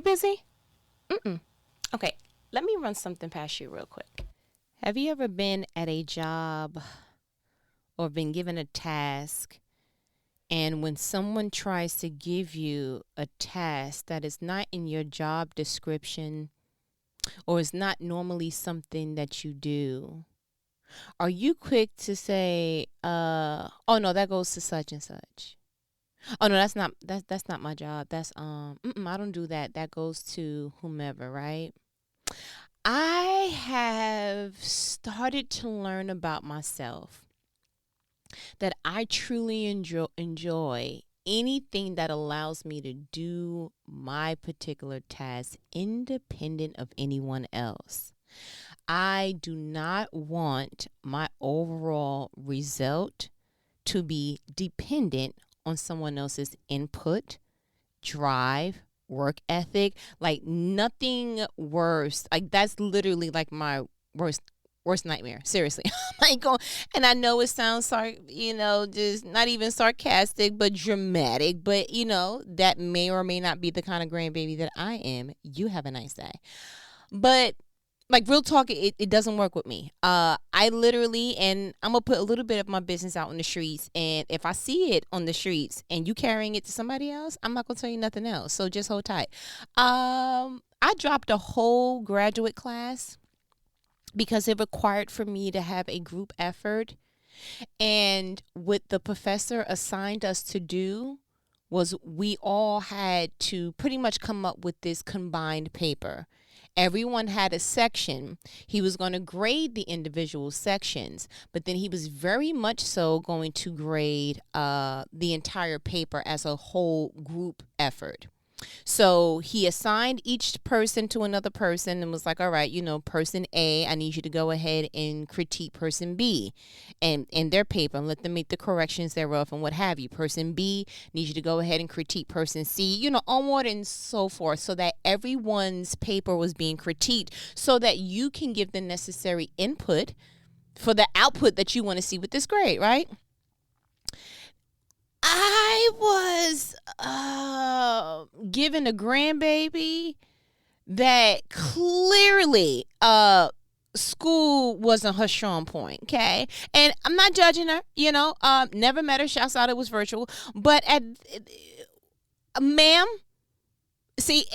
busy? Mm-mm. Okay, let me run something past you real quick. Have you ever been at a job or been given a task, and when someone tries to give you a task that is not in your job description or is not normally something that you do, are you quick to say, oh no, that goes to such and such? Oh no, that's not my job. That's I don't do that. That goes to whomever, right? I have started to learn about myself that I truly enjoy anything that allows me to do my particular task independent of anyone else. I do not want my overall result to be dependent on someone else's input, drive, work ethic. Like nothing worse. Like that's literally like my worst nightmare. Seriously. Like and I know it sounds just not even sarcastic, but dramatic. But that may or may not be the kind of grandbaby that I am. You have a nice day. But like real talk, it doesn't work with me. I literally, and I'm gonna put a little bit of my business out on the streets, and if I see it on the streets and you carrying it to somebody else, I'm not gonna tell you nothing else. So just hold tight. I dropped a whole graduate class because it required for me to have a group effort, and what the professor assigned us to do was we all had to pretty much come up with this combined paper. Everyone had a section. He was going to grade the individual sections, but then he was very much so going to grade the entire paper as a whole group effort. So he assigned each person to another person and was like, all right, person A, I need you to go ahead and critique person B and in their paper and let them make the corrections thereof and what have you. Person B needs you to go ahead and critique person C, onward and so forth, so that everyone's paper was being critiqued so that you can give the necessary input for the output that you want to see with this grade, right? I was given a grandbaby that clearly school wasn't her strong point, okay? And I'm not judging her, never met her, shouts out, it was virtual. But ma'am, see,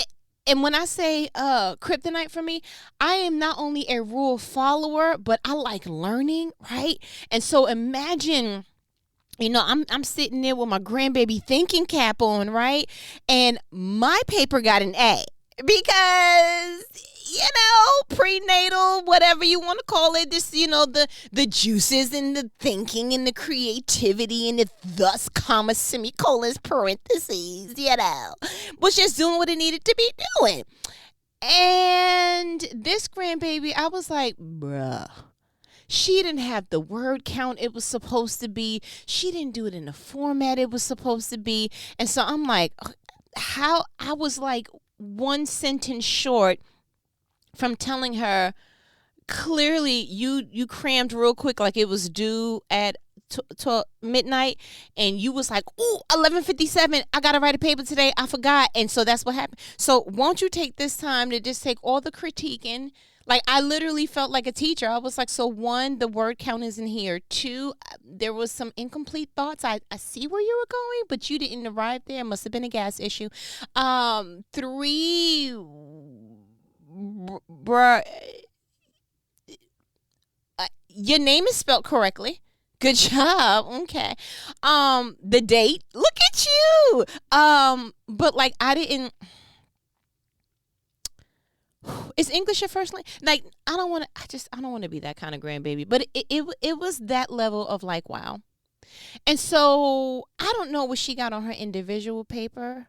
and when I say kryptonite for me, I am not only a rule follower, but I like learning, right? And so imagine, I'm sitting there with my grandbaby thinking cap on, right? And my paper got an A because, prenatal, whatever you want to call it, this, the juices and the thinking and the creativity and the thus, comma, semicolons, parentheses, was just doing what it needed to be doing. And this grandbaby, I was like, bruh. She didn't have the word count it was supposed to be. She didn't do it in the format it was supposed to be. And so I'm like, how? I was like one sentence short from telling her, clearly you crammed real quick like it was due at to midnight, and you was like, ooh, 11:57, I gotta write a paper today, I forgot. And so that's what happened. So won't you take this time to just take all the critiquing. Like, I literally felt like a teacher. I was like, so one, the word count isn't here. Two, there was some incomplete thoughts. I see where you were going, but you didn't arrive there. It must have been a gas issue. Three, bruh, your name is spelled correctly. Good job. Okay. The date. Look at you. But like I didn't. Is English your first language? Like I don't want to be that kind of grandbaby. But it was that level of like wow. And so I don't know what she got on her individual paper,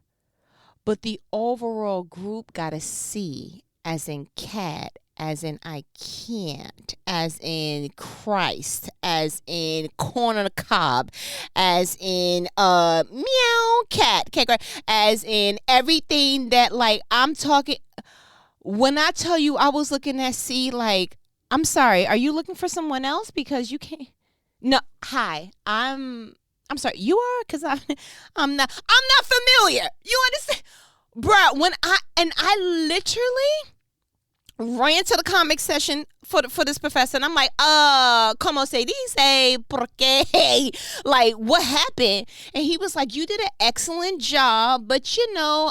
but the overall group got a C, as in cat, as in I can't, as in Christ, as in corn on the cob, as in meow cat, as in everything that like I'm talking. When I tell you I was looking at C like, I'm sorry, are you looking for someone else? Because you can't. No, hi, I'm sorry, you are? Because I'm not familiar. You understand? bruh, I literally ran to the comic session for this professor, and I'm like, como se dice, porque, like, what happened? And he was like, you did an excellent job, but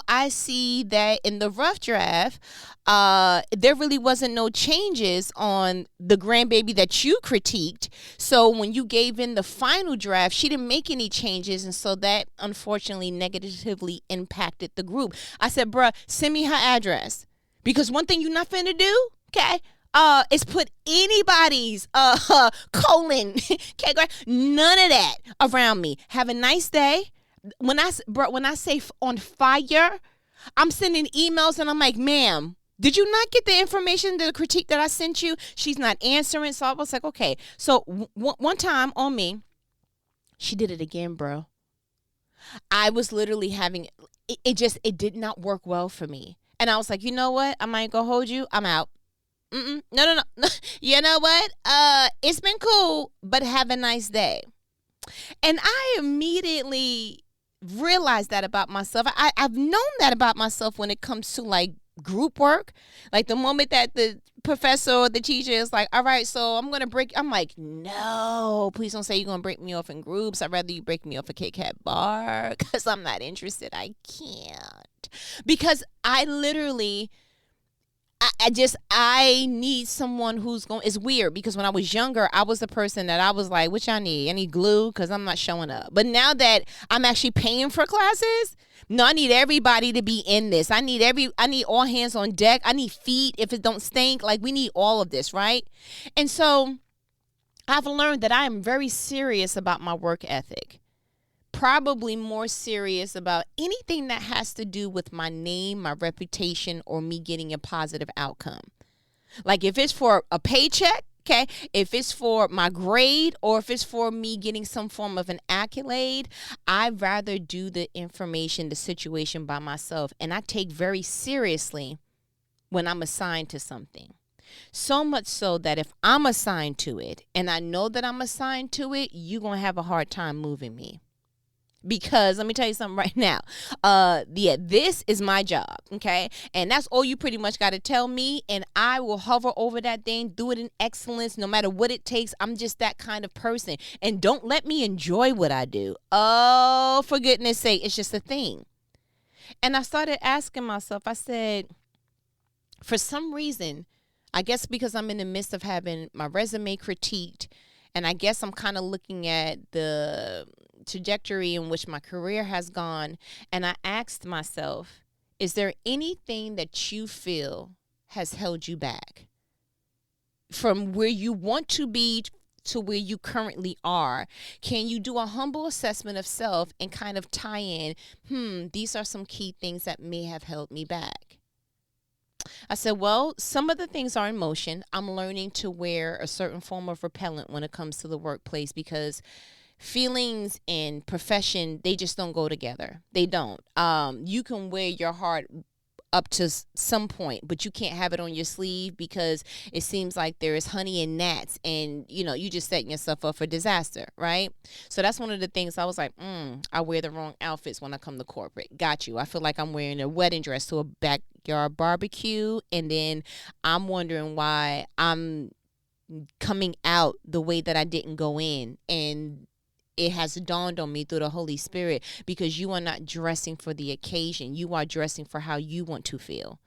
I see that in the rough draft, there really wasn't no changes on the grandbaby that you critiqued. So when you gave in the final draft, she didn't make any changes, and so that unfortunately negatively impacted the group. I said, bruh, send me her address. Because one thing you're not finna do, okay, is put anybody's colon, okay, none of that around me. Have a nice day. When I say on fire, I'm sending emails and I'm like, ma'am, did you not get the information, the critique that I sent you? She's not answering. So I was like, okay. So one time on me, she did it again, bro. I was literally having it did not work well for me. And I was like, you know what? I might go hold you. I'm out. No. You know what? It's been cool, but have a nice day. And I immediately realized that about myself. I've known that about myself when it comes to like group work. Like the moment that the professor or the teacher is like, all right, so I'm going to break. I'm like, no, please don't say you're going to break me off in groups. I'd rather you break me off a Kit Kat bar because I'm not interested. I can't. Because I literally, I need someone who's going. It's weird because when I was younger, I was the person that I was like, what y'all need? I need glue because I'm not showing up. But now that I'm actually paying for classes, no, I need everybody to be in this. I need all hands on deck. I need feet if it don't stink. Like we need all of this, right? And so I've learned that I am very serious about my work ethic. Probably more serious about anything that has to do with my name, my reputation, or me getting a positive outcome. Like if it's for a paycheck, okay, if it's for my grade, or if it's for me getting some form of an accolade, I'd rather do the information, the situation by myself. And I take very seriously when I'm assigned to something. So much so that if I'm assigned to it and I know that I'm assigned to it, you're going to have a hard time moving me. Because let me tell you something right now. This is my job, okay? And that's all you pretty much got to tell me, and I will hover over that thing, do it in excellence, no matter what it takes. I'm just that kind of person. And don't let me enjoy what I do. Oh, for goodness sake, it's just a thing. And I started asking myself, I said, for some reason, I guess because I'm in the midst of having my resume critiqued, and I guess I'm kind of looking at the trajectory in which my career has gone. And I asked myself, is there anything that you feel has held you back from where you want to be to where you currently are? Can you do a humble assessment of self and kind of tie in, these are some key things that may have held me back? I said, well, some of the things are in motion. I'm learning to wear a certain form of repellent when it comes to the workplace because feelings and profession, they just don't go together. They don't. You can wear your heart up to some point, but you can't have it on your sleeve because it seems like there is honey and gnats, and you just setting yourself up for disaster, right? So that's one of the things I was like, I wear the wrong outfits when I come to corporate. Got you. I feel like I'm wearing a wedding dress to a backyard barbecue, and then I'm wondering why I'm coming out the way that I didn't go in. And it has dawned on me through the Holy Spirit, because you are not dressing for the occasion. You are dressing for how you want to feel.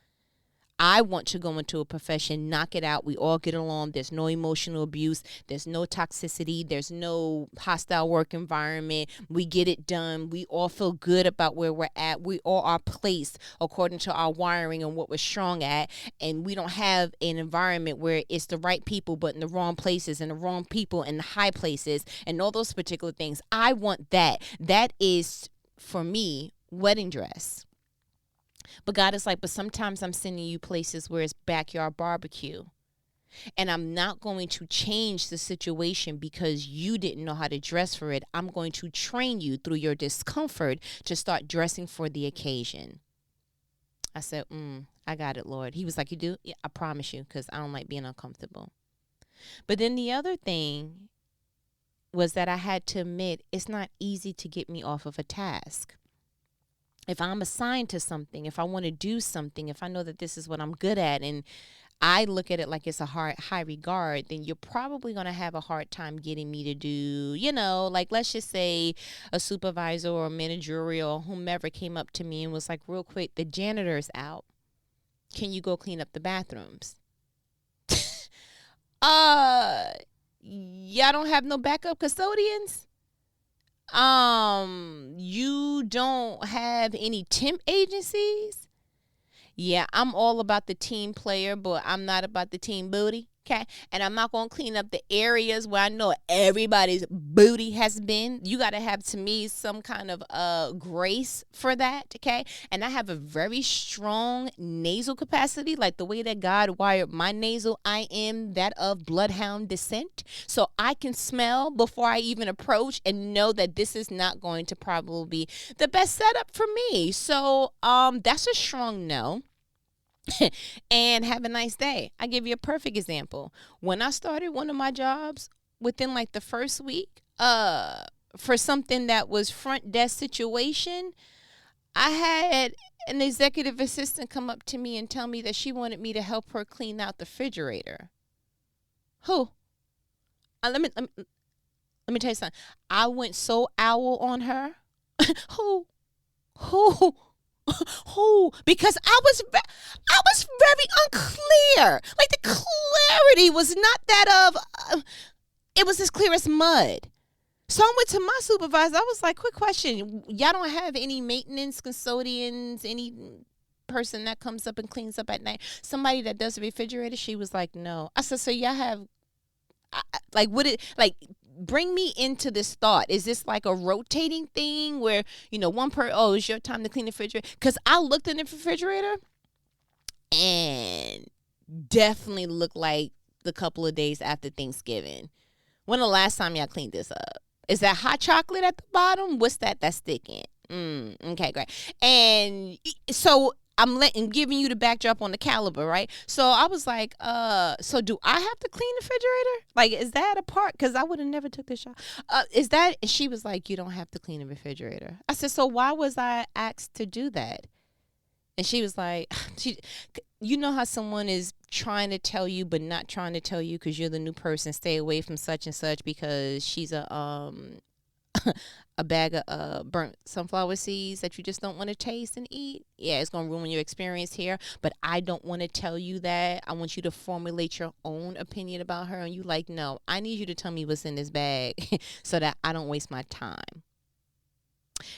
I want to go into a profession, knock it out. We all get along. There's no emotional abuse. There's no toxicity. There's no hostile work environment. We get it done. We all feel good about where we're at. We all are placed according to our wiring and what we're strong at. And we don't have an environment where it's the right people but in the wrong places, and the wrong people in the high places, and all those particular things. I want that. That is, for me, wedding dress. But God is like, but sometimes I'm sending you places where it's backyard barbecue. And I'm not going to change the situation because you didn't know how to dress for it. I'm going to train you through your discomfort to start dressing for the occasion. I said, I got it, Lord. He was like, you do? Yeah, I promise you, because I don't like being uncomfortable. But then the other thing was that I had to admit it's not easy to get me off of a task. If I'm assigned to something, if I want to do something, if I know that this is what I'm good at, and I look at it like it's a high regard, then you're probably going to have a hard time getting me to do, like let's just say a supervisor or a managerial or whomever came up to me and was like, real quick, the janitor's out. Can you go clean up the bathrooms? Y'all don't have no backup custodians? You don't have any temp agencies? Yeah, I'm all about the team player, but I'm not about the team booty. Okay. And I'm not going to clean up the areas where I know everybody's booty has been. You got to have, to me, some kind of grace for that. Okay. And I have a very strong nasal capacity, like the way that God wired my nasal. I am that of bloodhound descent. So I can smell before I even approach and know that this is not going to probably be the best setup for me. So that's a strong no. And have a nice day. I give you a perfect example. When I started one of my jobs, within like the first week, for something that was front desk situation, I had an executive assistant come up to me and tell me that she wanted me to help her clean out the refrigerator. Who? Let me tell you something. I went so owl on her. Who? Who? Because I was very unclear. Like the clarity was not that of. It was as clear as mud. So I went to my supervisor. I was like, "Quick question: y'all don't have any maintenance custodians? Any person that comes up and cleans up at night? Somebody that does the refrigerator?" She was like, "No." I said, "So y'all have like would it like?" Bring me into this thought. Is this like a rotating thing where, it's your time to clean the refrigerator? Because I looked in the refrigerator and definitely looked like the couple of days after Thanksgiving. When the last time y'all cleaned this up? Is that hot chocolate at the bottom? What's that that's sticking? Okay, great. And so I'm giving you the backdrop on the caliber, right? So I was like, so do I have to clean the refrigerator? Like, is that a part? Because I would have never took this shot. Is that? And she was like, you don't have to clean the refrigerator. I said, so why was I asked to do that? And she was like, you know how someone is trying to tell you but not trying to tell you because you're the new person. Stay away from such and such because she's a bag of burnt sunflower seeds that you just don't want to taste and eat. Yeah, it's going to ruin your experience here. But I don't want to tell you that. I want you to formulate your own opinion about her. And you like, no, I need you to tell me what's in this bag so that I don't waste my time.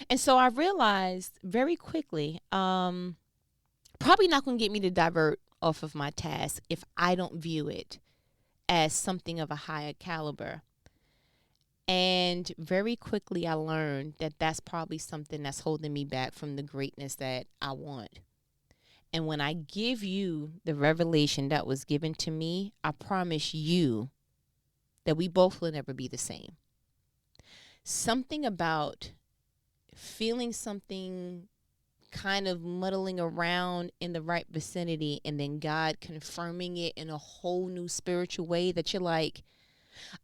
And so I realized very quickly, probably not going to get me to divert off of my task if I don't view it as something of a higher caliber. And very quickly I learned that that's probably something that's holding me back from the greatness that I want. And when I give you the revelation that was given to me, I promise you that we both will never be the same. Something about feeling something kind of muddling around in the right vicinity and then God confirming it in a whole new spiritual way that you're like,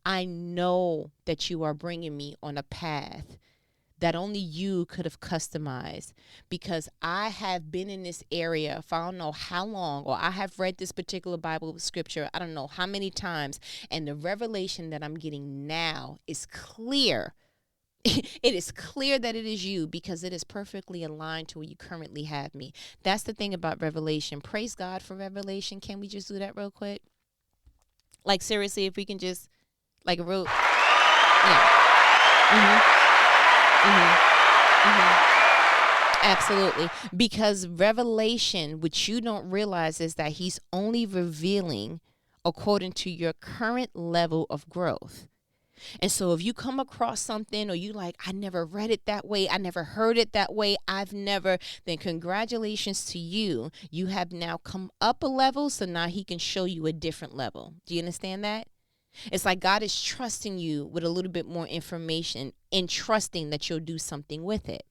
I know that you are bringing me on a path that only you could have customized, because I have been in this area for I don't know how long, or I have read this particular Bible scripture I don't know how many times, and the revelation that I'm getting now is clear. It is clear that it is you because it is perfectly aligned to where you currently have me. That's the thing about revelation. Praise God for revelation. Can we just do that real quick? Like seriously, if we can just like a real, yeah. Absolutely. Because revelation, which you don't realize, is that he's only revealing according to your current level of growth. And so if you come across something or you like, I never read it that way, I never heard it that way, then congratulations to you. You have now come up a level, so now he can show you a different level. Do you understand that? It's like God is trusting you with a little bit more information and trusting that you'll do something with it.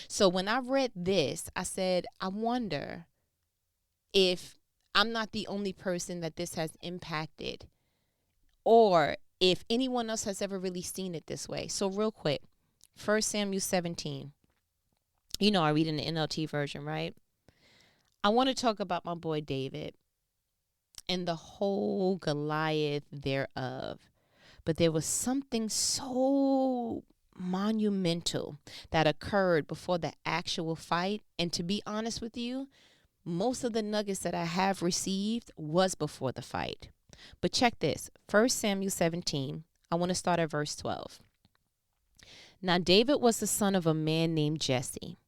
So when I read this, I said, I wonder if I'm not the only person that this has impacted, or if anyone else has ever really seen it this way. So real quick, 1 Samuel 17. I read in the NLT version, right? I want to talk about my boy David and the whole Goliath thereof. But there was something so monumental that occurred before the actual fight. And to be honest with you, most of the nuggets that I have received was before the fight. But check this. 1 Samuel 17. I want to start at verse 12. Now David was the son of a man named Jesse.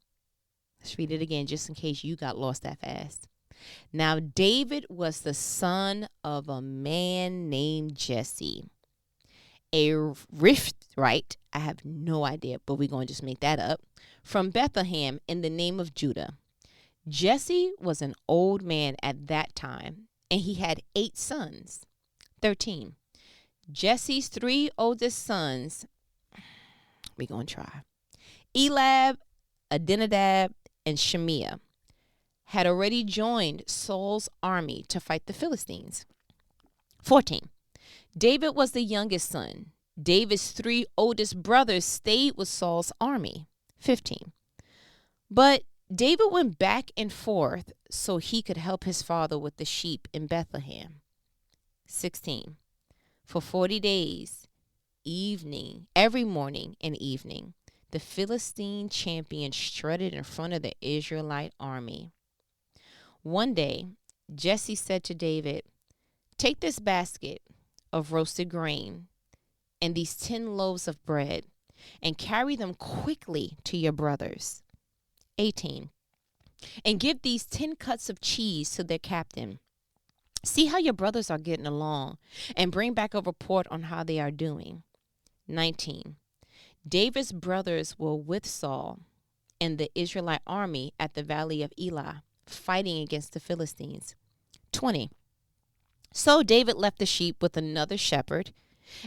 Let's read it again just in case you got lost that fast. Now David was the son of a man named Jesse, a Riftrite, I have no idea, but we're going to just make that up, from Bethlehem in the name of Judah. Jesse was an old man at that time, and he had 8 sons. 13. Jesse's 3 oldest sons, we're going to try, Eliab, Abinadab, and Shemiah, had already joined Saul's army to fight the Philistines. 14. David was the youngest son. David's 3 oldest brothers stayed with Saul's army. 15. But David went back and forth so he could help his father with the sheep in Bethlehem. 16. For 40 days, every morning and evening, the Philistine champion strutted in front of the Israelite army. One day, Jesse said to David, "Take this basket of roasted grain and these 10 loaves of bread and carry them quickly to your brothers." 18. And give these 10 cuts of cheese to their captain. See how your brothers are getting along and bring back a report on how they are doing. 19. David's brothers were with Saul and the Israelite army at the valley of Elah, fighting against the Philistines. 20. So David left the sheep with another shepherd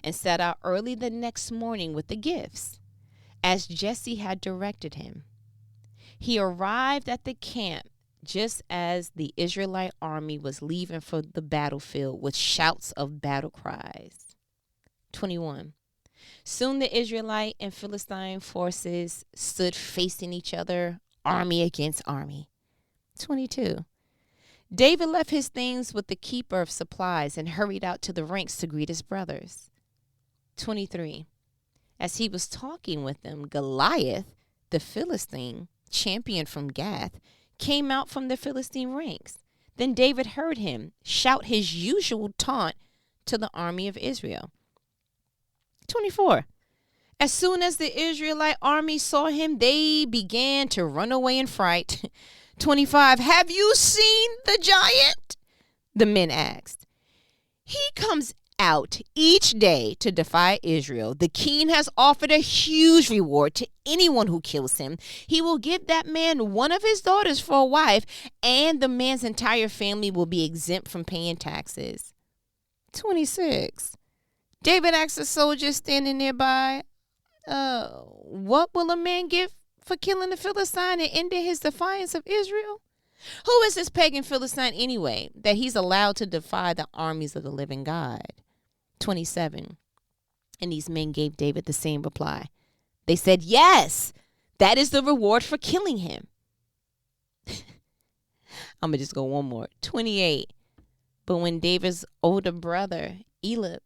and set out early the next morning with the gifts, as Jesse had directed him. He arrived at the camp just as the Israelite army was leaving for the battlefield with shouts of battle cries. 21. Soon the Israelite and Philistine forces stood facing each other, army against army. 22. David left his things with the keeper of supplies and hurried out to the ranks to greet his brothers. 23. As he was talking with them, Goliath, the Philistine, champion from Gath, came out from the Philistine ranks. Then David heard him shout his usual taunt to the army of Israel. 24. As soon as the Israelite army saw him, they began to run away in fright. 25. Have you seen the giant? The men asked. He comes out each day to defy Israel. The king has offered a huge reward to anyone who kills him. He will give that man one of his daughters for a wife, and the man's entire family will be exempt from paying taxes. 26. David asked the soldiers standing nearby, what will a man give for killing the Philistine and ending his defiance of Israel? Who is this pagan Philistine anyway, that he's allowed to defy the armies of the living God? 27. And these men gave David the same reply. They said, yes, that is the reward for killing him. I'm going to just go one more. 28. But when David's older brother, Eliab,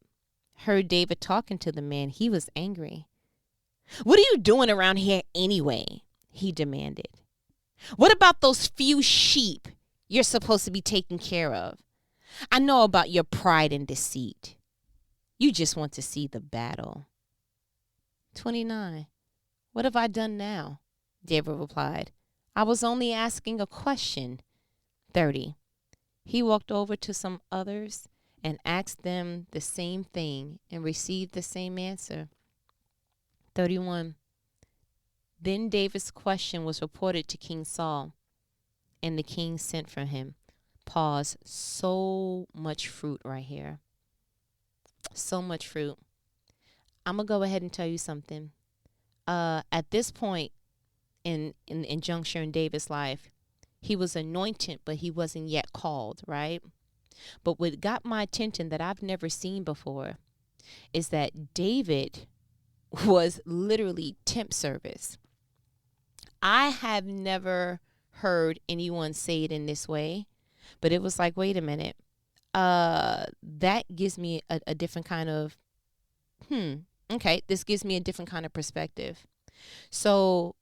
heard David talking to the man, he was angry. What are you doing around here anyway? He demanded. What about those few sheep you're supposed to be taking care of? I know about your pride and deceit. You just want to see the battle. 29. What have I done now? David replied. I was only asking a question. 30. He walked over to some others and asked them the same thing and received the same answer. 31. Then David's question was reported to King Saul, and the king sent for him. Pause. So much fruit right here. So much fruit. I'm going to go ahead and tell you something. At this point in juncture in David's life, he was anointed, but he wasn't yet called, right? But what got my attention that I've never seen before is that David was literally temp service. I have never heard anyone say it in this way, but it was like, wait a minute. That gives me a different kind of, okay, this gives me a different kind of perspective. So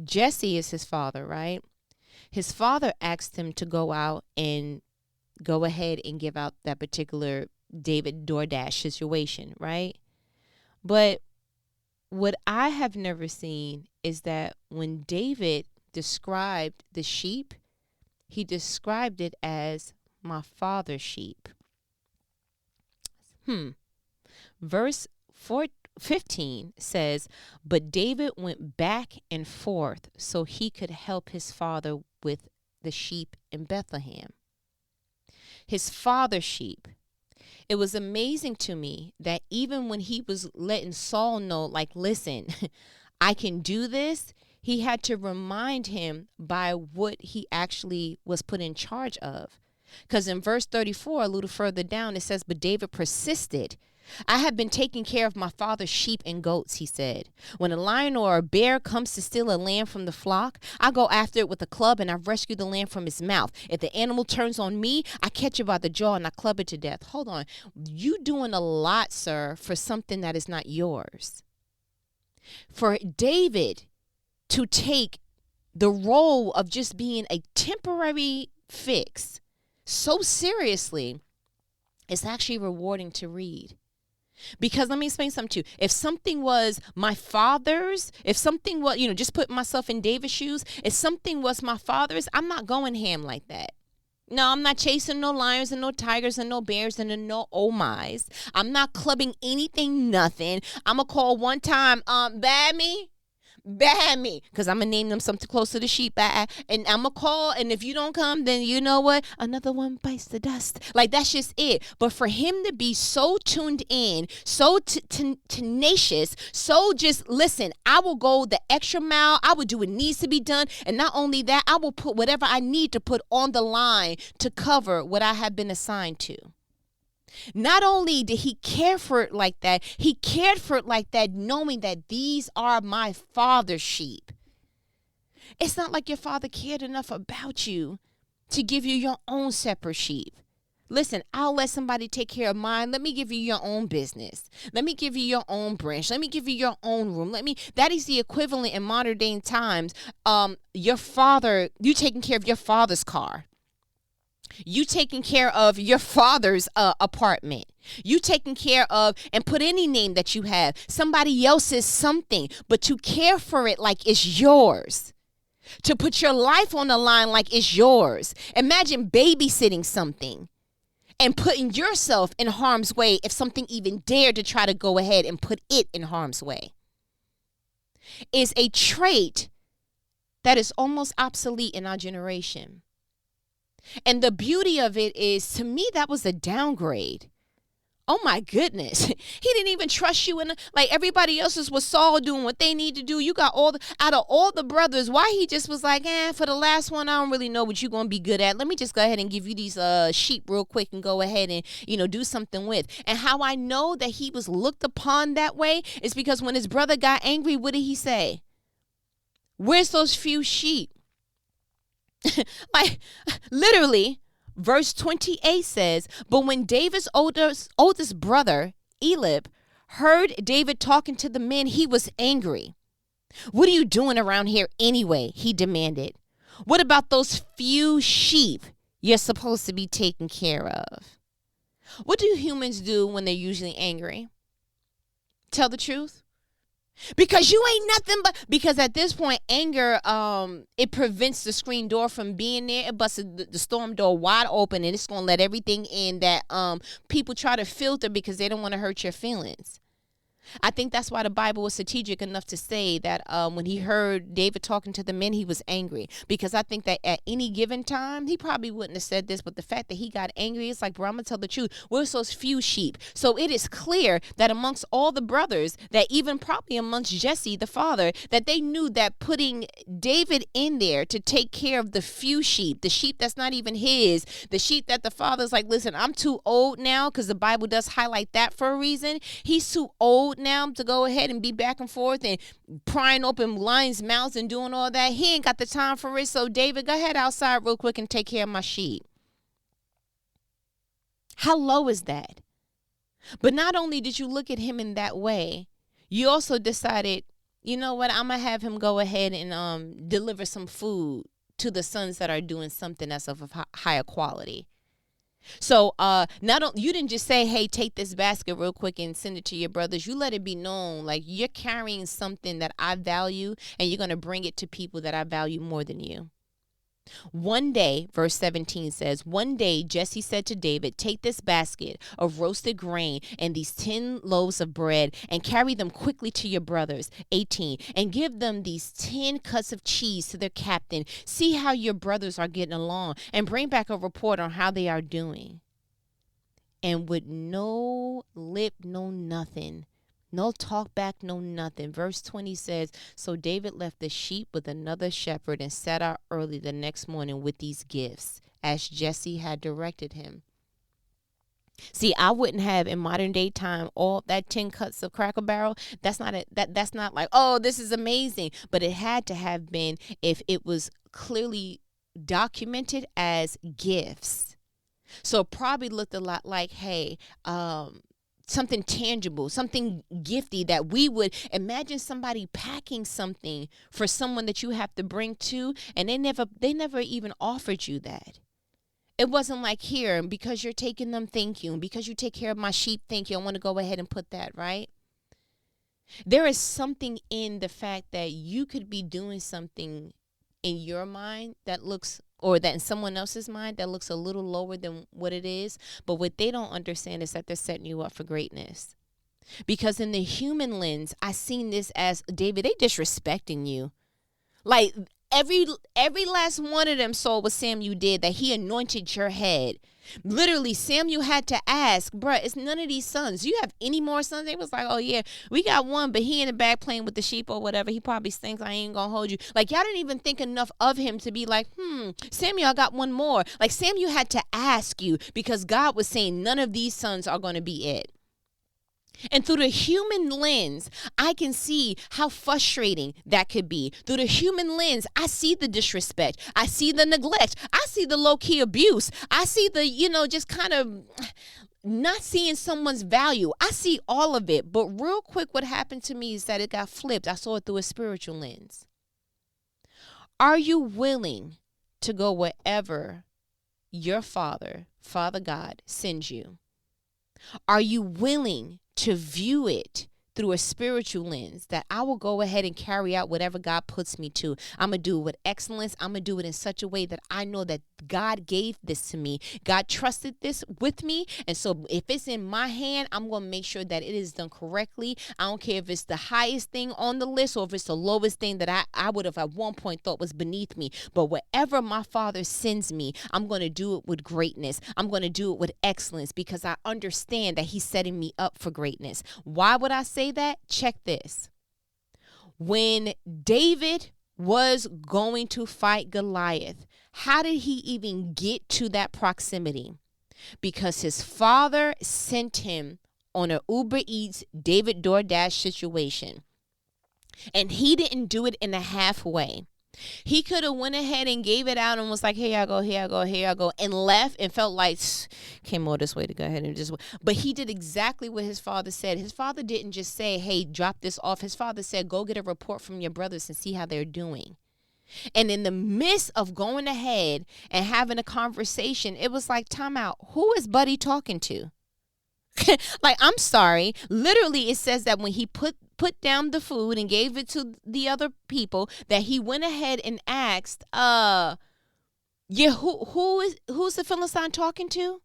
Jesse is his father, right? His father asked him to go out and go ahead and give out that particular David DoorDash situation, right? But what I have never seen is that when David described the sheep, he described it as my father's sheep. Verse 15 says, but David went back and forth so he could help his father with the sheep in Bethlehem. His father's sheep. It was amazing to me that even when he was letting Saul know, like, listen, I can do this, he had to remind him by what he actually was put in charge of. Because in verse 34, a little further down, it says, but David persisted. I have been taking care of my father's sheep and goats, he said. When a lion or a bear comes to steal a lamb from the flock, I go after it with a club and I rescue the lamb from his mouth. If the animal turns on me, I catch it by the jaw and I club it to death. Hold on. You doing a lot, sir, for something that is not yours. For David to take the role of just being a temporary fix so seriously, it's actually rewarding to read. Because let me explain something to you. If something was my father's, if something was, just put myself in David's shoes, if something was my father's, I'm not going ham like that. No, I'm not chasing no lions and no tigers and no bears and no oh my's. I'm not clubbing anything, nothing. I'm going to call one time, bad me. Because I'm going to name them something close to the sheep. And I'm going to call, and if you don't come, then you know what? Another one bites the dust. Like, that's just it. But for him to be so tuned in, so tenacious, so just, listen, I will go the extra mile. I will do what needs to be done. And not only that, I will put whatever I need to put on the line to cover what I have been assigned to. Not only did he care for it like that, he cared for it like that, knowing that these are my father's sheep. It's not like your father cared enough about you to give you your own separate sheep. Listen, I'll let somebody take care of mine. Let me give you your own business. Let me give you your own branch. Let me give you your own room. That is the equivalent in modern day times. You taking care of your father's car. You taking care of your father's apartment. You taking care of, and put any name that you have, somebody else's something, but to care for it like it's yours. To put your life on the line like it's yours. Imagine babysitting something and putting yourself in harm's way if something even dared to try to go ahead and put it in harm's way. Is a trait that is almost obsolete in our generation. And the beauty of it is, to me, that was a downgrade. Oh my goodness. He didn't even trust you. Like everybody else's was Saul doing what they need to do. You got out of all the brothers, why he just was like, for the last one, I don't really know what you're going to be good at. Let me just go ahead and give you these sheep real quick and go ahead and, do something with. And how I know that he was looked upon that way is because when his brother got angry, what did he say? Where's those few sheep? Like, literally, verse 28 says, but when David's oldest brother, Eliab, heard David talking to the men, he was angry. What are you doing around here anyway? He demanded. What about those few sheep you're supposed to be taking care of? What do humans do when they're usually angry? Tell the truth. Because you ain't nothing because at this point, anger, it prevents the screen door from being there. It busts the storm door wide open, and it's going to let everything in that people try to filter because they don't want to hurt your feelings. I think that's why the Bible was strategic enough to say that when he heard David talking to the men, he was angry. Because I think that at any given time, he probably wouldn't have said this, but the fact that he got angry, it's like, bro, I'm going to tell the truth. Where's those few sheep? So it is clear that amongst all the brothers, that even probably amongst Jesse, the father, that they knew that putting David in there to take care of the few sheep, the sheep that's not even his, the sheep that the father's like, listen, I'm too old now, because the Bible does highlight that for a reason. He's too old now to go ahead and be back and forth and prying open lions' mouths and doing all that. He ain't got the time for it. So, David, go ahead outside real quick and take care of my sheep. How low is that? But not only did you look at him in that way, you also decided, you know what, I'm going to have him go ahead and deliver some food to the sons that are doing something that's of a higher quality. So you didn't just say, hey, take this basket real quick and send it to your brothers. You let it be known, like, you're carrying something that I value, and you're going to bring it to people that I value more than you. One day, verse 17 says, one day Jesse said to David, take this basket of roasted grain and these 10 loaves of bread and carry them quickly to your brothers. 18, and give them these 10 cuts of cheese to their captain. See how your brothers are getting along and bring back a report on how they are doing. And with no lip, no nothing, no talk back, no nothing. Verse 20 says, so David left the sheep with another shepherd and set out early the next morning with these gifts, as Jesse had directed him. See, I wouldn't have in modern day time all that 10 cuts of Cracker Barrel. That's not like, oh, this is amazing. But it had to have been if it was clearly documented as gifts. So it probably looked a lot like, hey, something tangible, something gifty that we would imagine somebody packing something for someone that you have to bring to, and they never even offered you that. It wasn't like, here, because you're taking them, thank you. And because you take care of my sheep, thank you. I want to go ahead and put that, right? There is something in the fact that you could be doing something in your mind that looks, or that in someone else's mind that looks a little lower than what it is. But what they don't understand is that they're setting you up for greatness. Because in the human lens, I seen this as, David, they disrespecting you. Like every last one of them saw what Samuel did, that he anointed your head. Literally, Samuel had to ask, bruh, it's none of these sons. Do you have any more sons? They was like, oh, yeah, we got one, but he in the back playing with the sheep or whatever. He probably thinks I ain't going to hold you. Like, y'all didn't even think enough of him to be like, Samuel, I got one more. Like, Samuel had to ask you, because God was saying none of these sons are going to be it. And through the human lens, I can see how frustrating that could be. Through the human lens, I see the disrespect. I see the neglect. I see the low-key abuse. I see the, just kind of not seeing someone's value. I see all of it. But real quick, what happened to me is that it got flipped. I saw it through a spiritual lens. Are you willing to go wherever your Father God, sends you? Are you willing to view it through a spiritual lens, that I will go ahead and carry out whatever God puts me to? I'm going to do it with excellence. I'm going to do it in such a way that I know that God gave this to me. God trusted this with me. And so if it's in my hand, I'm going to make sure that it is done correctly. I don't care if it's the highest thing on the list or if it's the lowest thing that I would have at one point thought was beneath me. But wherever my Father sends me, I'm going to do it with greatness. I'm going to do it with excellence, because I understand that he's setting me up for greatness. Why would I say that? Check this. When David was going to fight Goliath, how did he even get to that proximity? Because his father sent him on an Uber Eats, David DoorDash situation. And he didn't do it in a halfway. He could have went ahead and gave it out and was like, here I go, here I go, here I go, and left and felt like, came all this way to go ahead and just, but he did exactly what his father said. His father didn't just say, hey, drop this off. His father said, go get a report from your brothers and see how they're doing. And in the midst of going ahead and having a conversation, it was like, time out. Who is Buddy talking to? Like, I'm sorry. Literally, it says that when he put down the food and gave it to the other people, that he went ahead and asked, who's the Philistine talking to?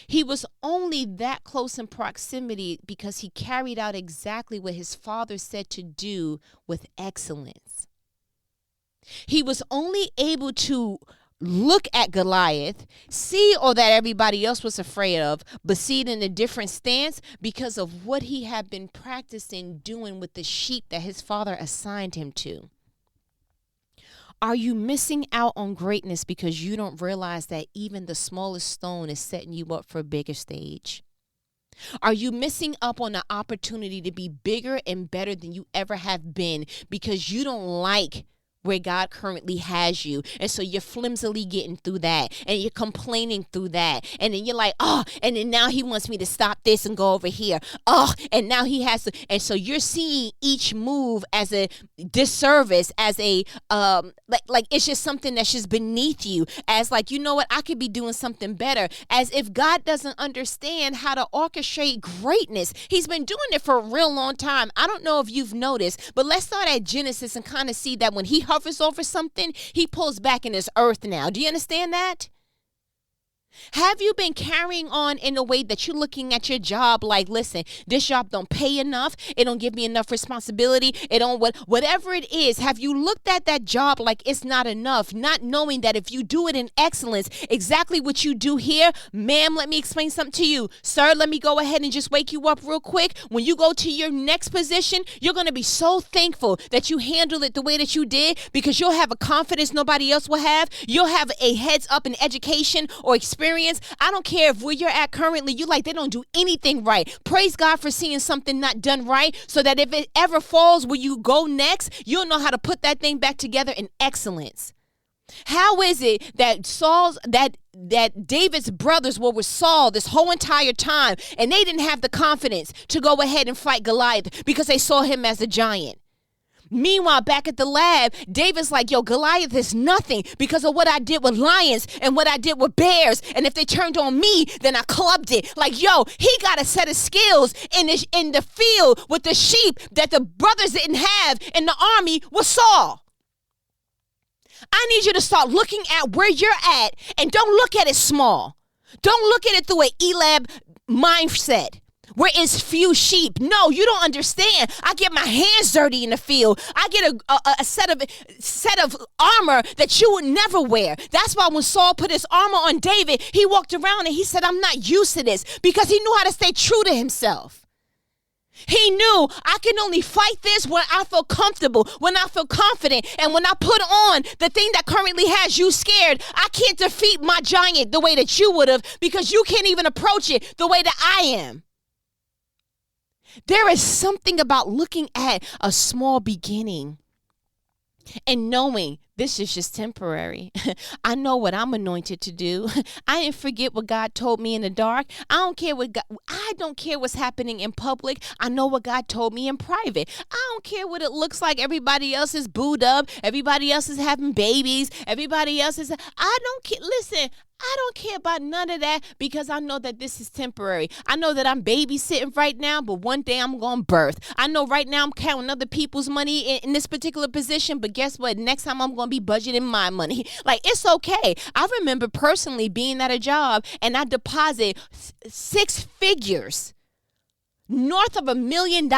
He was only that close in proximity because he carried out exactly what his father said to do with excellence. He was only able to look at Goliath, see all that everybody else was afraid of, but see it in a different stance because of what he had been practicing doing with the sheep that his father assigned him to. Are you missing out on greatness because you don't realize that even the smallest stone is setting you up for a bigger stage? Are you missing up on the opportunity to be bigger and better than you ever have been because you don't like where God currently has you? And so you're flimsily getting through that, and you're complaining through that. And then you're like, oh, and then now he wants me to stop this and go over here. Oh, and now he has to. And so you're seeing each move as a disservice, as a, like it's just something that's just beneath you, as like, you know what, I could be doing something better, as if God doesn't understand how to orchestrate greatness. He's been doing it for a real long time. I don't know if you've noticed, but let's start at Genesis and kind of see that when he hovers over something, he pulls back in his earth now. Do you understand that? Have you been carrying on in a way that you're looking at your job like, listen, this job don't pay enough. It don't give me enough responsibility. It don't, whatever it is. Have you looked at that job like it's not enough, not knowing that if you do it in excellence, exactly what you do here, ma'am, let me explain something to you. Sir, let me go ahead and just wake you up real quick. When you go to your next position, you're going to be so thankful that you handled it the way that you did, because you'll have a confidence nobody else will have. You'll have a heads up in education or experience. I don't care if where you're at currently, you like they don't do anything right. Praise God for seeing something not done right, so that if it ever falls where you go next, you'll know how to put that thing back together in excellence. How is it that that David's brothers were with Saul this whole entire time, and they didn't have the confidence to go ahead and fight Goliath because they saw him as a giant? Meanwhile, back at the lab, David's like, yo, Goliath is nothing because of what I did with lions and what I did with bears. And if they turned on me, then I clubbed it. Like, yo, he got a set of skills in the field with the sheep that the brothers didn't have in the army with Saul. I need you to start looking at where you're at, and don't look at it small. Don't look at it through an Elab mindset, where it's few sheep. No, you don't understand. I get my hands dirty in the field. I get a set of armor that you would never wear. That's why when Saul put his armor on David, he walked around and he said, I'm not used to this, because he knew how to stay true to himself. He knew I can only fight this when I feel comfortable, when I feel confident, and when I put on the thing that currently has you scared. I can't defeat my giant the way that you would have, because you can't even approach it the way that I am. There is something about looking at a small beginning and knowing this is just temporary. I know what I'm anointed to do. I didn't forget what God told me in the dark. I don't care what's happening in public. I know what God told me in private. I don't care what it looks like. Everybody else is booed up. Everybody else is having babies. Everybody else is. I don't care. Listen, I don't care about none of that, because I know that this is temporary. I know that I'm babysitting right now, but one day I'm going to birth. I know right now I'm counting other people's money in this particular position, but guess what? Next time I'm going to be budgeting my money. Like, it's okay. I remember personally being at a job and I deposit 6 figures, north of $1 million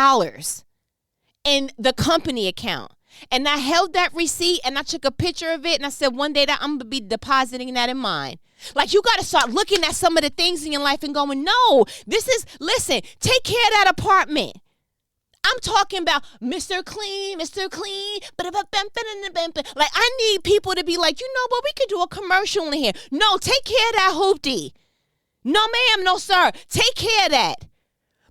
in the company account. And I held that receipt and I took a picture of it and I said, one day that I'm going to be depositing that in mine. Like, you got to start looking at some of the things in your life and going, no, listen, take care of that apartment. I'm talking about Mr. Clean. Like, I need people to be like, you know what, we could do a commercial in here. No, take care of that hoopty. No, ma'am, no, sir. Take care of that.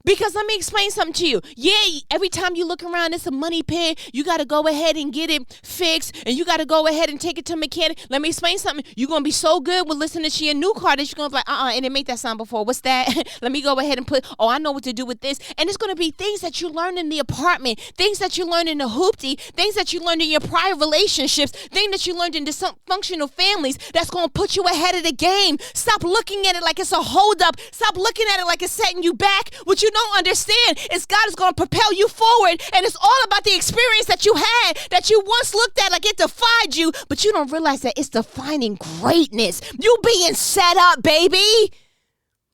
Because let me explain something to you. Yeah, every time you look around, it's a money pit. You got to go ahead and get it fixed, and you got to go ahead and take it to mechanic. Let me explain something. You're going to be so good with listening to your new car that you're going to be like, it didn't make that sound before. What's that? Let me go ahead and I know what to do with this. And it's going to be things that you learn in the apartment, things that you learn in the hoopty, things that you learned in your prior relationships, things that you learned in dysfunctional families that's going to put you ahead of the game. Stop looking at it like it's a holdup. Stop looking at it like it's setting you back. What you don't understand is God is going to propel you forward, and it's all about the experience that you had, that you once looked at like it defied you, but you don't realize that it's defining greatness. You being set up, baby.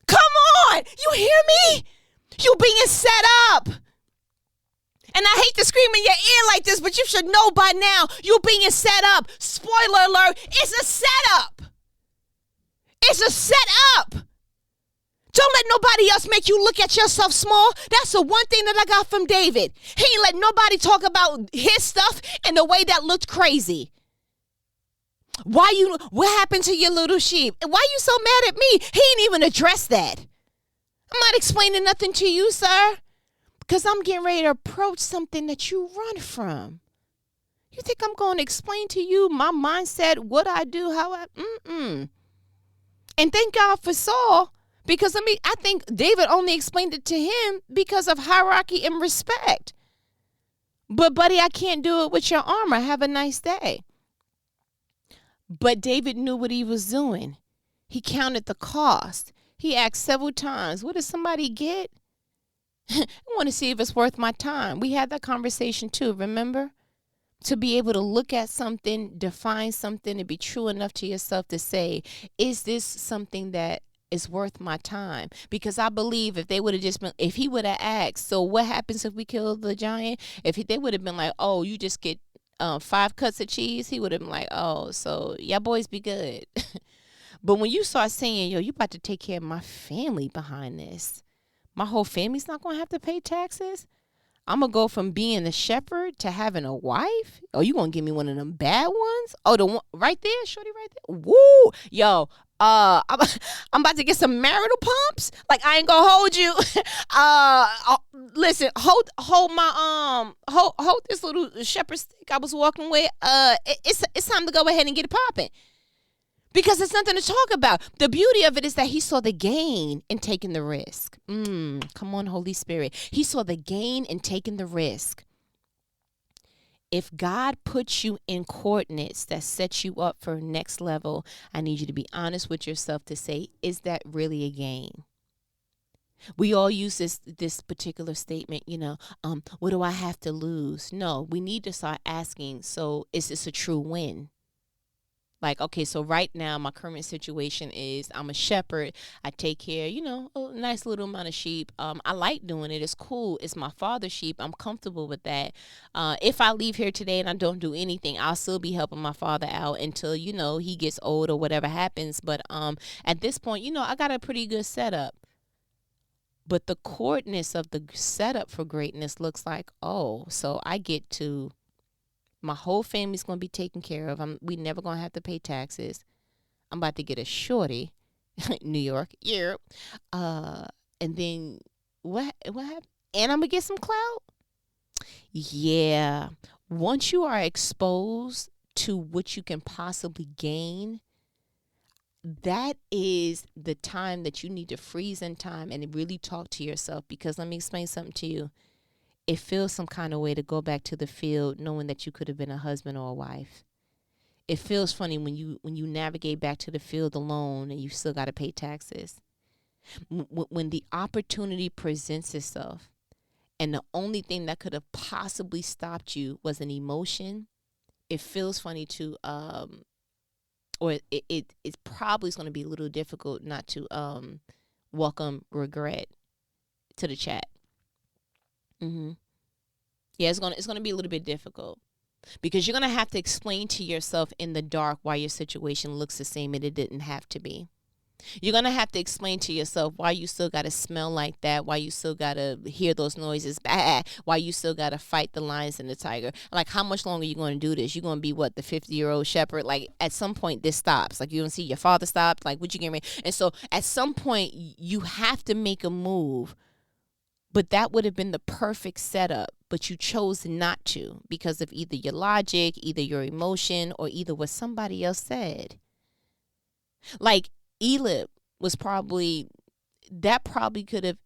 Come on, you hear me? You being set up. And I hate to scream in your ear like this, but you should know by now, you being set up. Spoiler alert, it's a setup. It's a setup. Don't let nobody else make you look at yourself small. That's the one thing that I got from David. He ain't let nobody talk about his stuff in the way that looked crazy. What happened to your little sheep? Why you so mad at me? He ain't even addressed that. I'm not explaining nothing to you, sir, because I'm getting ready to approach something that you run from. You think I'm going to explain to you my mindset, what I do, how I, And thank God for Saul, because I think David only explained it to him because of hierarchy and respect. But buddy, I can't do it with your armor. Have a nice day. But David knew what he was doing. He counted the cost. He asked several times, what does somebody get? I want to see if it's worth my time. We had that conversation too, remember? To be able to look at something, define something, and be true enough to yourself to say, is this something that is worth my time? Because I believe if they would have just been, if he would have asked, so what happens if we kill the giant? They would have been like, oh, you just get 5 cuts of cheese, he would have been like, oh, so y'all boys be good. But when you start saying, yo, you about to take care of my family behind this, my whole family's not going to have to pay taxes. I'm going to go from being a shepherd to having a wife. Oh, you going to give me one of them bad ones? Oh, the one right there, shorty right there. Woo. Yo, I'm about to get some marital pumps. Like, I ain't going to hold you. Listen, hold my, hold this little shepherd stick I was walking with. It's time to go ahead and get it popping. Because it's nothing to talk about. The beauty of it is that he saw the gain in taking the risk. Come on, Holy Spirit. He saw the gain in taking the risk. If God puts you in coordinates that set you up for next level, I need you to be honest with yourself to say, is that really a gain? We all use this particular statement, what do I have to lose? No, we need to start asking, so is this a true win? Like, okay, so right now my current situation is I'm a shepherd. I take care, a nice little amount of sheep. I like doing it. It's cool. It's my father's sheep. I'm comfortable with that. If I leave here today and I don't do anything, I'll still be helping my father out until, he gets old or whatever happens. But at this point, I got a pretty good setup. But the coordinates of the setup for greatness looks like, oh, so I get to... my whole family's going to be taken care of. We never going to have to pay taxes. I'm about to get a shorty, New York, Europe. And then what happened? And I'm going to get some clout? Yeah. Once you are exposed to what you can possibly gain, that is the time that you need to freeze in time and really talk to yourself. Because let me explain something to you. It feels some kind of way to go back to the field knowing that you could have been a husband or a wife. It feels funny when you navigate back to the field alone and you still got to pay taxes. When the opportunity presents itself and the only thing that could have possibly stopped you was an emotion, it feels funny to, or it probably is going to be a little difficult not to welcome regret to the chat. Yeah, it's gonna be a little bit difficult because you're gonna have to explain to yourself in the dark why your situation looks the same and it didn't have to be. You're gonna have to explain to yourself why you still gotta smell like that, why you still gotta hear those noises, why you still gotta fight the lions and the tiger. Like, how much longer are you gonna do this? You're gonna be what, the 50-year-old shepherd? Like, at some point this stops. Like, you don't see your father stopped. Like, what you getting ready? And so at some point you have to make a move. But that would have been the perfect setup, but you chose not to because of either your logic, either your emotion, or either what somebody else said. Like, Elib was probably could have,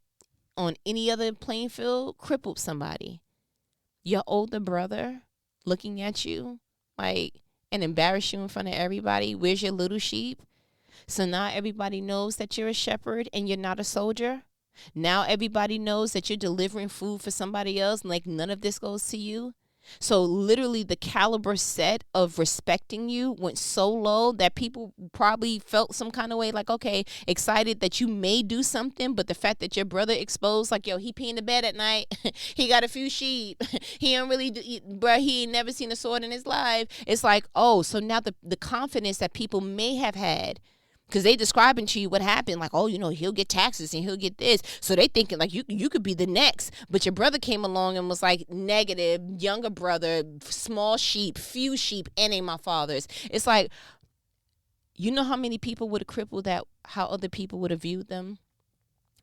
on any other playing field, crippled somebody. Your older brother looking at you, like, and embarrass you in front of everybody. Where's your little sheep? So now everybody knows that you're a shepherd and you're not a soldier. Now everybody knows that you're delivering food for somebody else, and like none of this goes to you. So literally the caliber set of respecting you went so low that people probably felt some kind of way, like, okay, excited that you may do something, but the fact that your brother exposed, like, yo, he pee in the bed at night, he got a few sheep, he ain't really, bruh, he ain't never seen a sword in his life. It's like, oh, so now the confidence that people may have had, because they describing to you what happened, like, oh, he'll get taxes and he'll get this. So they thinking like you could be the next. But your brother came along and was like, negative, younger brother, small sheep, few sheep, and ain't my father's. It's like, how many people would have crippled that, how other people would have viewed them?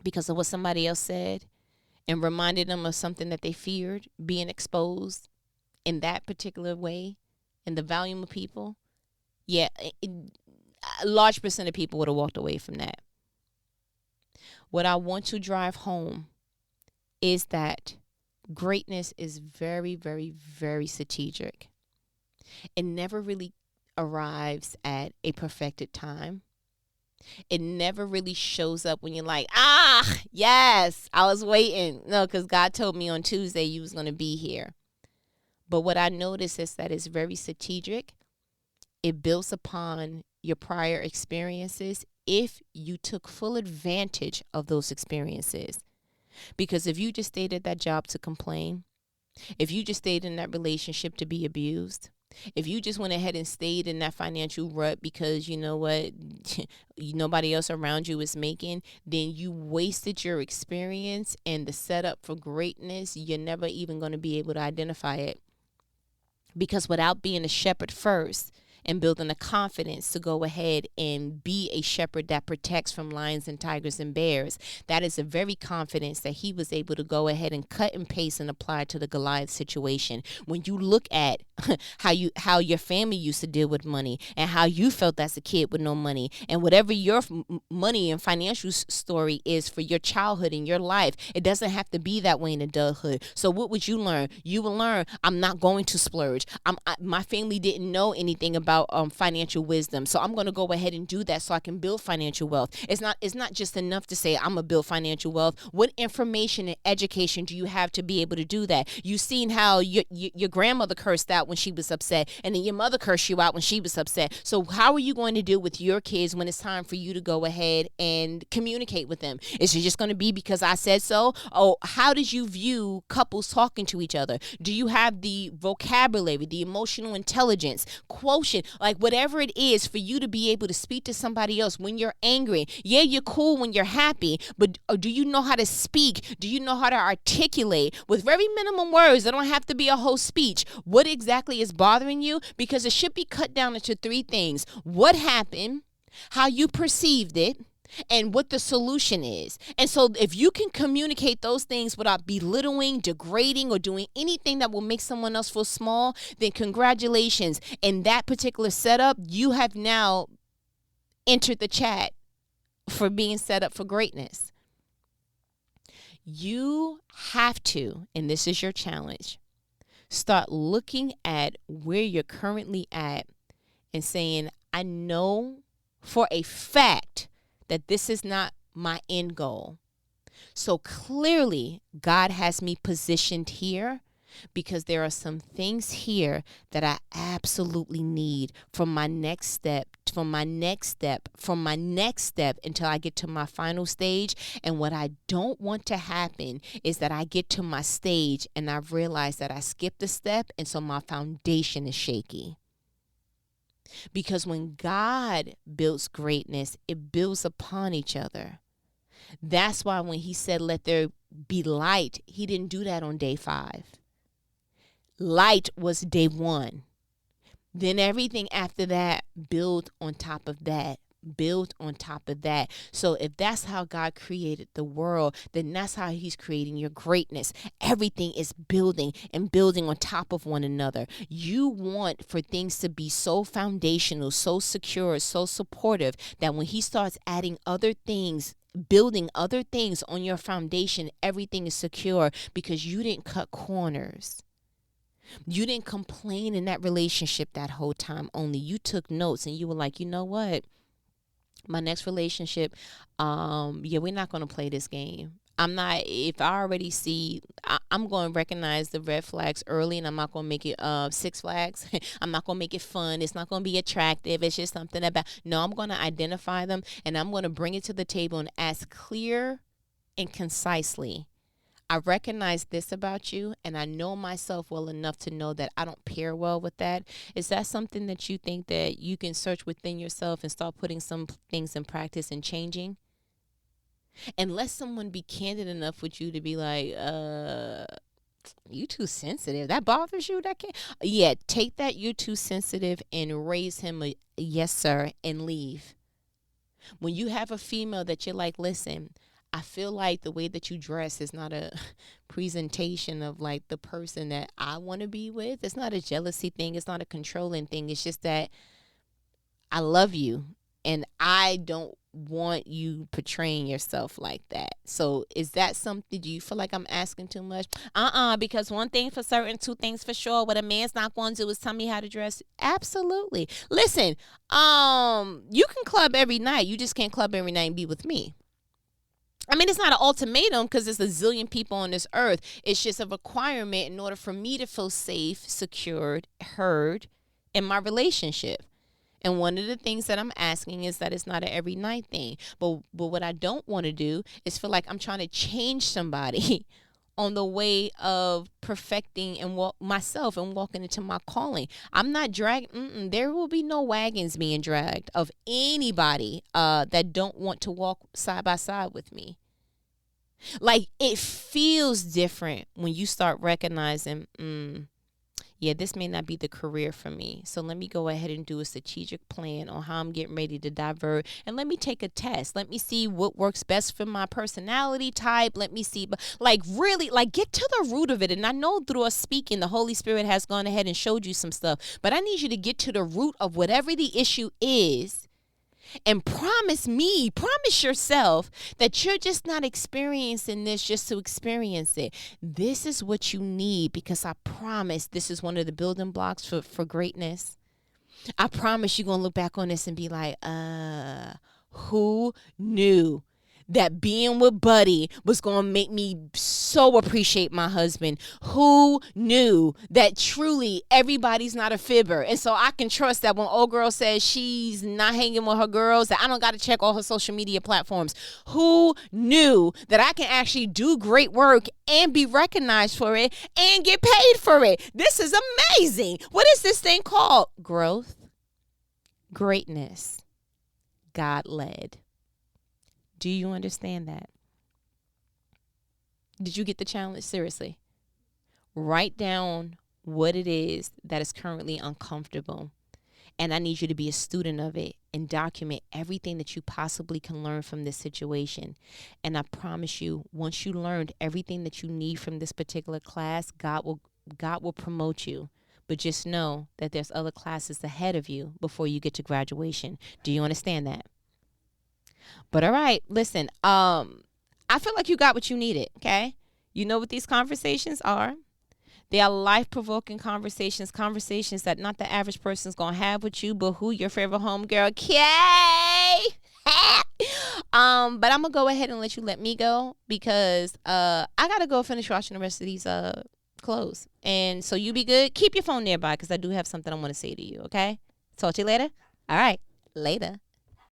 because of what somebody else said and reminded them of something that they feared being exposed in that particular way in the volume of people, yeah, a large percent of people would have walked away from that. What I want to drive home is that greatness is very, very, very strategic. It never really arrives at a perfected time. It never really shows up when you're like, yes, I was waiting. No, because God told me on Tuesday you was going to be here. But what I notice is that it's very strategic. It builds upon your prior experiences if you took full advantage of those experiences. Because if you just stayed at that job to complain, if you just stayed in that relationship to be abused, if you just went ahead and stayed in that financial rut because you know what, nobody else around you is making, then you wasted your experience and the setup for greatness. You're never even going to be able to identify it. Because without being a shepherd first and building the confidence to go ahead and be a shepherd that protects from lions and tigers and bears, that is the very confidence that he was able to go ahead and cut and paste and apply to the Goliath situation. When you look at how your family used to deal with money and how you felt as a kid with no money, and whatever your money and financial story is for your childhood and your life, it doesn't have to be that way in adulthood. So what would you learn? You will learn, I'm not going to splurge. My family didn't know anything about financial wisdom, so I'm going to go ahead and do that so I can build financial wealth. It's not just enough to say I'm going to build financial wealth. What information and education do you have to be able to do that? You've seen how your grandmother cursed out when she was upset, and then your mother cursed you out when she was upset. So how are you going to deal with your kids when it's time for you to go ahead and communicate with them? Is it just going to be because I said so? Oh, how did you view couples talking to each other? Do you have the vocabulary, the emotional intelligence, quotient, like whatever it is for you to be able to speak to somebody else when you're angry? Yeah, you're cool when you're happy, but do you know how to speak? Do you know how to articulate with very minimum words? It don't have to be a whole speech. What exactly is bothering you? Because it should be cut down into three things: what happened, how you perceived it, and what the solution is. And so if you can communicate those things without belittling, degrading, or doing anything that will make someone else feel small, then congratulations. In that particular setup, you have now entered the chat for being set up for greatness. You have to, and this is your challenge, start looking at where you're currently at and saying, I know for a fact that this is not my end goal. So clearly, God has me positioned here because there are some things here that I absolutely need from my next step, until I get to my final stage. And what I don't want to happen is that I get to my stage and I've realized that I skipped a step, and so my foundation is shaky. Because when God builds greatness, it builds upon each other. That's why when he said, let there be light, he didn't do that on day 5. Light was day 1. Then everything after that built on top of that. So if that's how God created the world, then that's how he's creating your greatness. Everything is building and building on top of one another. You want for things to be so foundational, so secure, so supportive that when he starts adding other things, building other things on your foundation, everything is secure because you didn't cut corners. You didn't complain in that relationship that whole time. Only you took notes and you were like, you know what? My next relationship, we're not going to play this game. If I already see, I'm going to recognize the red flags early, and I'm not going to make it 6 flags. I'm not going to make it fun. It's not going to be attractive. It's just something about, no, I'm going to identify them, and I'm going to bring it to the table and ask clear and concisely. I recognize this about you, and I know myself well enough to know that I don't pair well with that. Is that something that you think that you can search within yourself and start putting some things in practice and changing? And let someone be candid enough with you to be like, you too sensitive. That bothers you? That can't. Yeah, take that you too sensitive and raise him a yes, sir, and leave. When you have a female that you're like, listen, I feel like the way that you dress is not a presentation of like the person that I want to be with. It's not a jealousy thing. It's not a controlling thing. It's just that I love you and I don't want you portraying yourself like that. So is that something, do you feel like I'm asking too much? Because one thing for certain, two things for sure. What a man's not going to do is tell me how to dress. Absolutely. Listen, you can club every night. You just can't club every night and be with me. I mean, it's not an ultimatum because there's a zillion people on this earth. It's just a requirement in order for me to feel safe, secured, heard in my relationship. And one of the things that I'm asking is that it's not an every night thing. But what I don't want to do is feel like I'm trying to change somebody on the way of perfecting and myself and walking into my calling. I'm not dragging. There will be no wagons being dragged of anybody that don't want to walk side by side with me. Like, it feels different when you start recognizing, yeah, this may not be the career for me. So let me go ahead and do a strategic plan on how I'm getting ready to divert. And let me take a test. Let me see what works best for my personality type. Let me see, like, really, like, get to the root of it. And I know through us speaking, the Holy Spirit has gone ahead and showed you some stuff. But I need you to get to the root of whatever the issue is. And promise yourself that you're just not experiencing this just to experience it. This is what you need, because I promise this is one of the building blocks for greatness. I promise you're going to look back on this and be like, who knew that being with Buddy was going to make me so appreciate my husband? Who knew that truly everybody's not a fibber? And so I can trust that when old girl says she's not hanging with her girls, that I don't got to check all her social media platforms. Who knew that I can actually do great work and be recognized for it and get paid for it? This is amazing. What is this thing called? Growth, greatness, God-led. Do you understand that? Did you get the challenge? Seriously. Write down what it is that is currently uncomfortable. And I need you to be a student of it and document everything that you possibly can learn from this situation. And I promise you, once you learned everything that you need from this particular class, God will promote you. But just know that there's other classes ahead of you before you get to graduation. Do you understand that? But all right, listen, I feel like you got what you needed, okay? You know what these conversations are. They are life-provoking conversations that not the average person's going to have with you, but who? Your favorite homegirl, Kay. But I'm going to go ahead and let me go because I got to go finish washing the rest of these clothes. And so you be good. Keep your phone nearby because I do have something I want to say to you, okay? Talk to you later. All right, later.